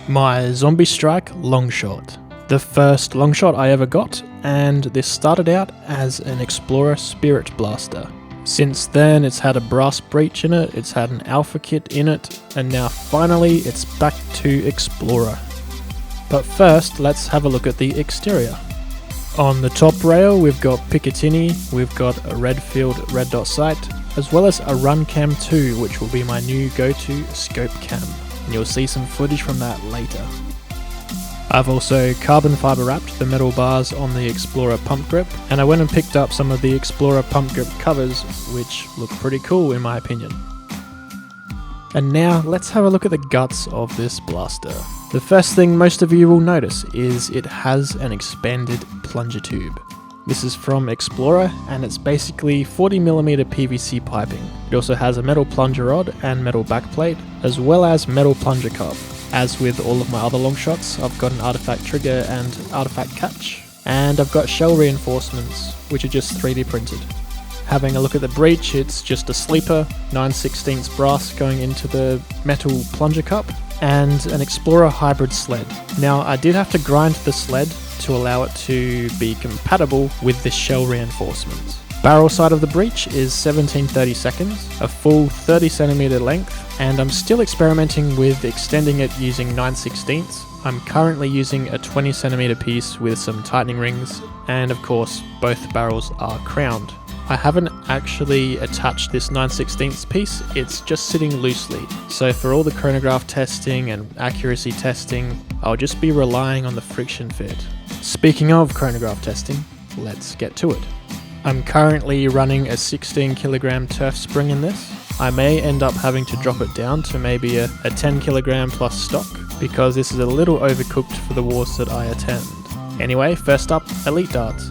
My Zombiestrike Longshot. The first Longshot I ever got, and this started out as an Xplorer Spirit Blaster. Since then it's had a brass breech in it, it's had an alpha kit in it, and now finally it's back to Xplorer. But first let's have a look at the exterior. On the top rail we've got Picatinny, we've got a Redfield red dot sight, as well as a Run Cam 2, which will be my new go-to scope cam. And you'll see some footage from that later. I've also carbon fibre wrapped the metal bars on the Xplorer pump grip, and I went and picked up some of the Xplorer pump grip covers, which look pretty cool in my opinion. And now let's have a look at the guts of this blaster. The first thing most of you will notice is it has an expanded plunger tube. This is from Xplorer, and it's basically 40mm PVC piping. It also has a metal plunger rod and metal backplate, as well as metal plunger cup. As with all of my other long shots, I've got an artifact trigger and artifact catch, and I've got shell reinforcements, which are just 3D printed. Having a look at the breech, it's just a sleeper, 9/16 brass going into the metal plunger cup, and an Xplorer hybrid sled. Now I did have to grind the sled to allow it to be compatible with this shell reinforcement. Barrel side of the breech is 17/32, a full 30cm length, and I'm still experimenting with extending it using 9/16. I'm currently using a 20cm piece with some tightening rings, and of course both barrels are crowned. I haven't actually attached this 9/16 piece, it's just sitting loosely, so for all the chronograph testing and accuracy testing, I'll just be relying on the friction fit. Speaking of chronograph testing, let's get to it. I'm currently running a 16kg turf spring in this. I may end up having to drop it down to maybe a 10kg plus stock, because this is a little overcooked for the wars that I attend. Anyway, first up, elite darts.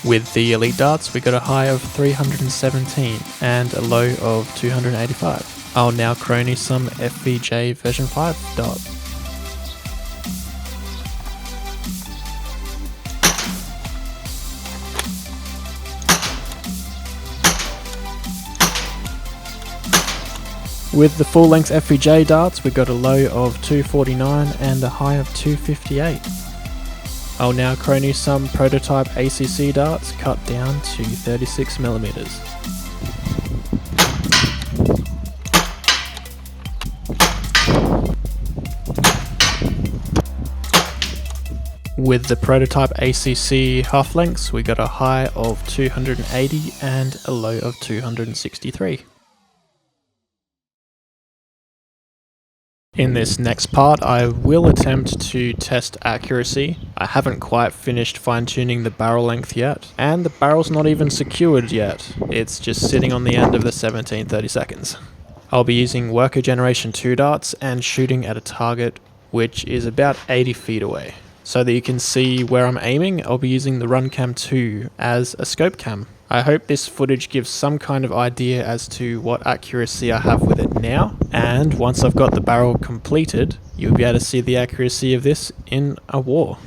With the elite darts, we got a high of 317 and a low of 285. I'll now crony some FVJ version 5 dart. With the full length FVJ darts, we got a low of 249 and a high of 258. I'll now crony some prototype ACC darts cut down to 36mm. With the prototype ACC half lengths, we got a high of 280 and a low of 263. In this next part, I will attempt to test accuracy. I haven't quite finished fine-tuning the barrel length yet, and the barrel's not even secured yet. It's just sitting on the end of the 17/32. I'll be using Worker Generation 2 darts and shooting at a target which is about 80 feet away. So that you can see where I'm aiming, I'll be using the Run Cam 2 as a scope cam. I hope this footage gives some kind of idea as to what accuracy I have with it now, and once I've got the barrel completed, you'll be able to see the accuracy of this in a war.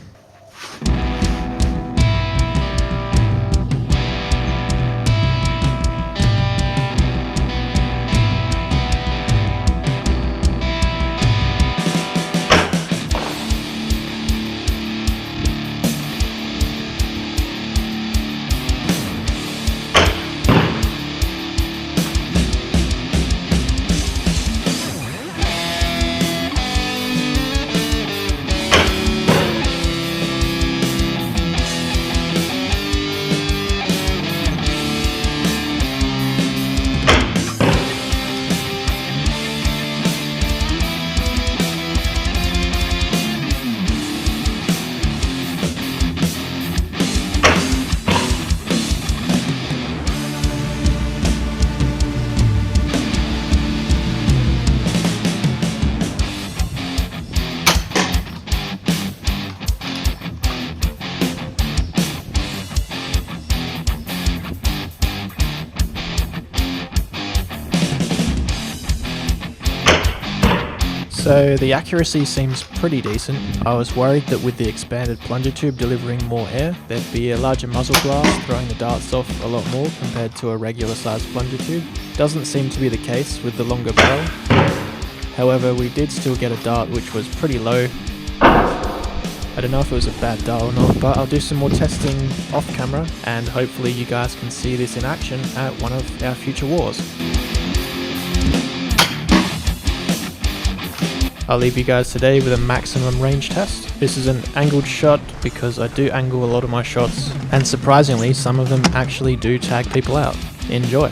So the accuracy seems pretty decent. I was worried that with the expanded plunger tube delivering more air, there'd be a larger muzzle blast throwing the darts off a lot more compared to a regular sized plunger tube. Doesn't seem to be the case with the longer barrel. However, we did still get a dart which was pretty low. I don't know if it was a bad dart or not, but I'll do some more testing off camera and hopefully you guys can see this in action at one of our future wars. I'll leave you guys today with a maximum range test. This is an angled shot because I do angle a lot of my shots, and surprisingly some of them actually do tag people out. Enjoy!